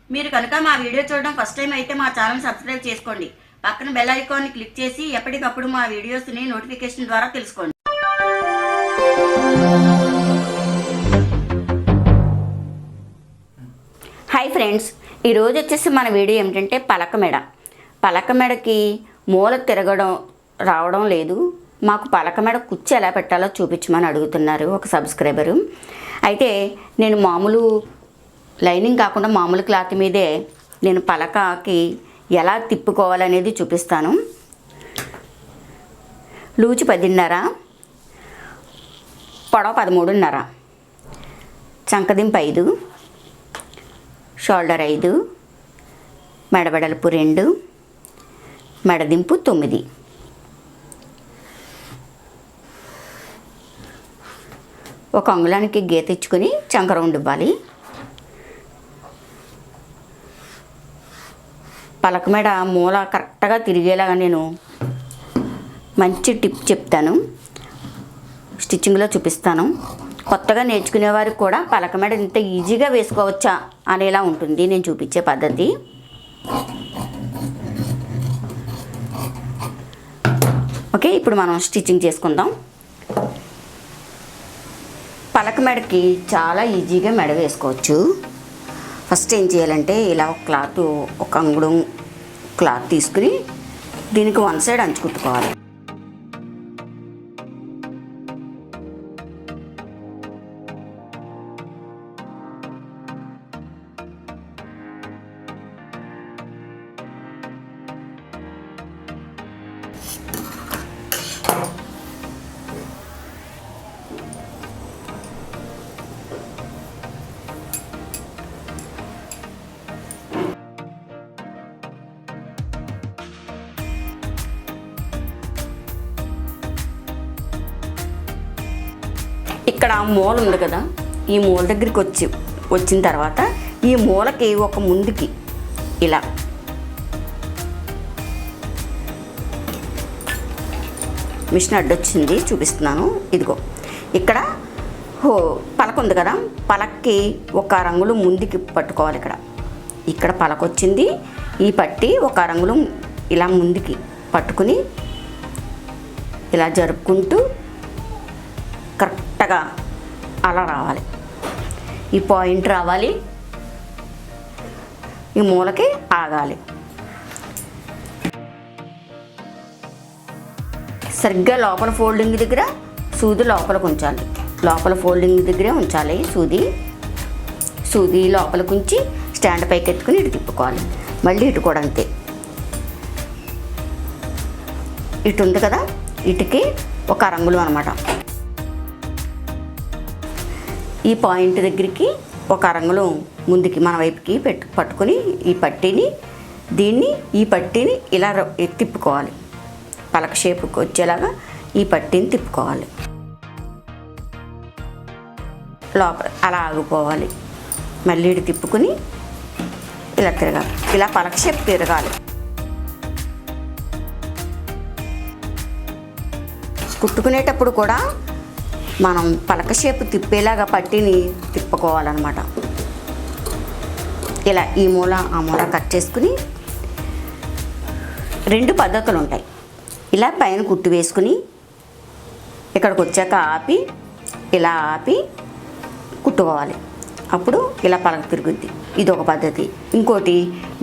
మీరు కనుక మా వీడియో చూడడం ఫస్ట్ టైం అయితే మా ఛానల్ సబ్స్క్రైబ్ చేసుకోండి. పక్కన బెల్ ఐకాన్ని క్లిక్ చేసి ఎప్పటికప్పుడు మా వీడియోస్ని నోటిఫికేషన్ ద్వారా తెలుసుకోండి. హాయ్ ఫ్రెండ్స్, ఈరోజు వచ్చేసి మన వీడియో ఏమిటంటే పలక మెడకి మూల తిరగడం రావడం లేదు. మాకు పలక మెడ కుర్చీ ఎలా పెట్టాలో చూపించమని అడుగుతున్నారు ఒక సబ్స్క్రైబరు. అయితే నేను మామూలు లైనింగ్ కాకుండా మామూలు క్లాత్ మీదే నేను పలకకి ఎలా తిప్పుకోవాలనేది చూపిస్తాను. Loose 10.5, పొడవ 13.5, చంకదింపు 5, shoulder 5, మెడవెడల్పు 2, మెడదింపు 9. ఒక అంగుళానికి గీత ఇచ్చుకొని చంక రౌండ్ ఇవ్వాలి. పలక మీద మూల కరెక్ట్గా తిరిగేలాగా నేను మంచి టిప్ చెప్తాను, స్టిచ్చింగ్లో చూపిస్తాను. కొత్తగా నేర్చుకునే వారికి కూడా పలక మీద ఇంత ఈజీగా వేసుకోవచ్చా అనేలా ఉంటుంది నేను చూపించే పద్ధతి. ఓకే, ఇప్పుడు మనం స్టిచ్చింగ్ చేసుకుందాం. పలక మెడకి చాలా ఈజీగా మెడ వేసుకోవచ్చు. ఫస్ట్ ఏం చేయాలంటే ఇలా ఒక అంగుళం క్లాత్ తీసుకుని దీనికి వన్ సైడ్ అంచు కుట్టుకోవాలి. ఇక్కడ మూల ఉంది కదా, ఈ మూల దగ్గరికి వచ్చిన తర్వాత ఈ మూలకి ఒక ముందుకి ఇలా మిషన్ అడ్డొచ్చింది చూపిస్తున్నాను. ఇదిగో ఇక్కడ పలక ఉంది కదా, పలక్కి ఒక రంగులు ముందుకి పట్టుకోవాలి. ఇక్కడ పలక వచ్చింది, ఈ పట్టి ఒక రంగులు ఇలా ముందుకి పట్టుకుని ఇలా జరుపుకుంటూ కరెక్ట్గా అలా రావాలి. ఈ పాయింట్ రావాలి, ఈ మూలకి ఆగాలి. సరిగ్గా లోపల ఫోల్డింగ్ దగ్గర సూది లోపలికి ఉంచాలి. లోపల ఫోల్డింగ్ దగ్గరే ఉంచాలి సూది లోపలికి ఉంచి స్టాండ్ పైకి ఎత్తుకుని ఇటు తిప్పుకోవాలి. మళ్ళీ ఇటు కూడా అంతే. ఇటు ఉంది కదా, ఇటుకి ఒక రంగులు అనమాట. ఈ పాయింట్ దగ్గరికి ఒక అరంగులు ముందుకి మన వైపుకి పట్టుకొని ఈ పట్టీని ఈ పట్టీని ఇలా తిప్పుకోవాలి. పలక షేపుకి వచ్చేలాగా ఈ పట్టీని తిప్పుకోవాలి. లోపల అలా ఆగిపోవాలి. మళ్ళీ ఇటు తిప్పుకొని ఇలా తిరగాలి. ఇలా పలక షేప్ తిరగాలి. కుట్టుకునేటప్పుడు కూడా మనం పలక షేపు తిప్పేలాగా పట్టీని తిప్పుకోవాలన్నమాట. ఇలా ఈ మూల ఆ మూల కట్ చేసుకుని 2 పద్ధతులు ఉంటాయి. ఇలా పైన కుట్టు వేసుకుని ఇక్కడికి వచ్చాక ఇలా ఆపి కుట్టుకోవాలి. అప్పుడు ఇలా పలక తిరుగుద్ది. ఇది ఒక పద్ధతి. ఇంకోటి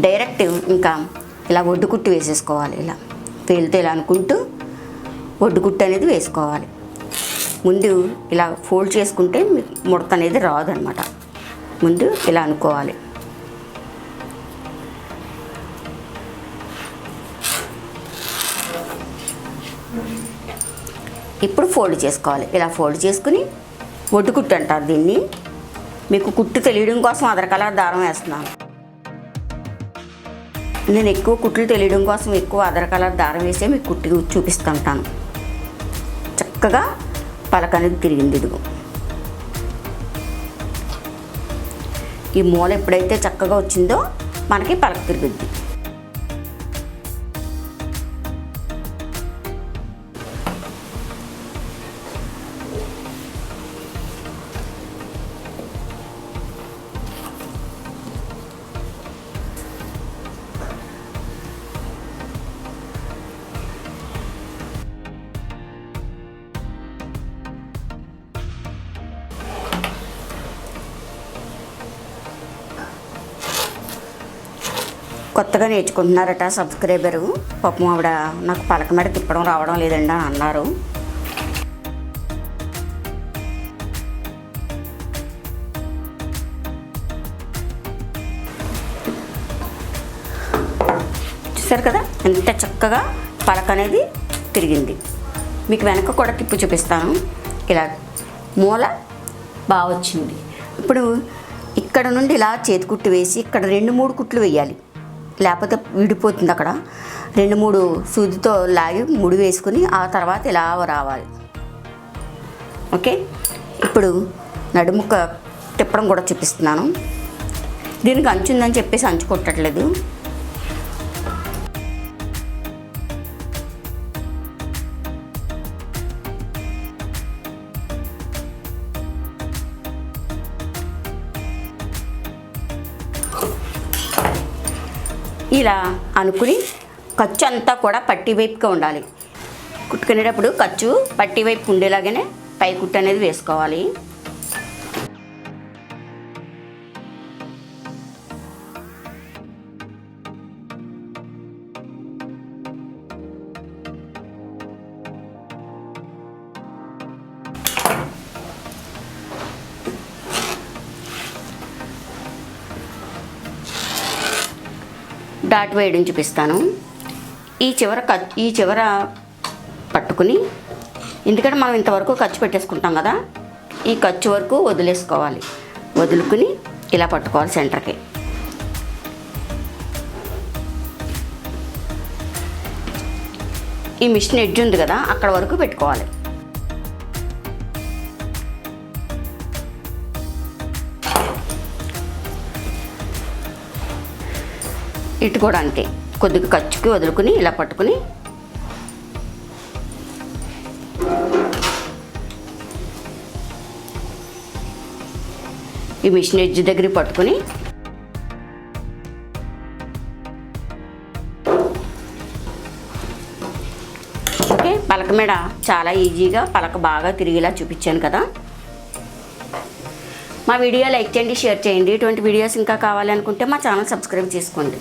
డైరెక్ట్ ఇంకా ఇలా ఒడ్డు కుట్టు వేసేసుకోవాలి. ఇలా పేలుతో ఇలా అనుకుంటూ ఒడ్డు కుట్టు అనేది వేసుకోవాలి. ముందు ఇలా ఫోల్డ్ చేసుకుంటే ముడత అనేది రాదు అనమాట. ముందు ఇలా అనుకోవాలి. ఇప్పుడు ఫోల్డ్ చేసుకోవాలి. ఇలా ఫోల్డ్ చేసుకుని ఒడ్డు కుట్టు అంటారు దీన్ని. మీకు కుట్టు తెలియడం కోసం అదర్ కలర్ దారం వేస్తున్నాను. నేను ఎక్కువ కుట్లు తెలియడం కోసం ఎక్కువ అదర్ కలర్ దారం వేసే మీకు కుట్టి చూపిస్తుంటాను. చక్కగా పలక అనేది తిరిగింది. ఇదిగో ఈ మూల ఎప్పుడైతే చక్కగా వచ్చిందో మనకి పలక తిరుగుద్ది. కొత్తగా నేర్చుకుంటున్నారట సబ్స్క్రైబరు. పాపం ఆవిడ నాకు పలక మీద తిప్పడం రావడం లేదండి అని అన్నారు. చూసారు కదా ఎంత చక్కగా పలక అనేది తిరిగింది. మీకు వెనక కూడా తిప్పి చూపిస్తాను. ఇలా మూల బాగా వచ్చింది. ఇప్పుడు ఇక్కడ నుండి ఇలా చేతి కుట్టు వేసి ఇక్కడ 2-3 కుట్లు వేయాలి, లేకపోతే విడిపోతుంది. అక్కడ 2-3 సూదితో లాగి ముడి వేసుకుని ఆ తర్వాత ఇలా రావాలి. ఓకే, ఇప్పుడు నడుముక తిప్పడం కూడా చూపిస్తున్నాను. దీనికి అంచు ఉందని చెప్పేసి అంచు కొట్టట్లేదు. ఇలా అనుకుని ఖర్చు అంతా కూడా పట్టి వైపుగా ఉండాలి. కుట్టుకునేటప్పుడు ఖర్చు పట్టి వైపు ఉండేలాగానే పై కుట్టు అనేది వేసుకోవాలి. డాట్ వేయడం చూపిస్తాను. ఈ చివర పట్టుకుని, ఎందుకంటే మనం ఇంతవరకు ఖర్చు పెట్టేసుకుంటాం కదా, ఈ ఖర్చు వరకు వదిలేసుకోవాలి. వదులుకుని ఇలా పట్టుకోవాలి సెంటర్కి. ఈ మిషన్ ఎడ్జ్ ఉంది కదా, అక్కడ వరకు పెట్టుకోవాలి. ఇటు కూడా అంతే, కొద్దిగా ఖర్చుకి వదులుకుని ఇలా పట్టుకుని ఈ మిషన్ ఎడ్జ్ దగ్గర పట్టుకుని ఓకే. పలక మీద చాలా ఈజీగా పలక బాగా తిరిగేలా చూపించాను కదా. మా వీడియో లైక్ చేయండి, షేర్ చేయండి. ఇటువంటి వీడియోస్ ఇంకా కావాలి అనుకుంటే మా ఛానల్ సబ్స్క్రైబ్ చేసుకోండి.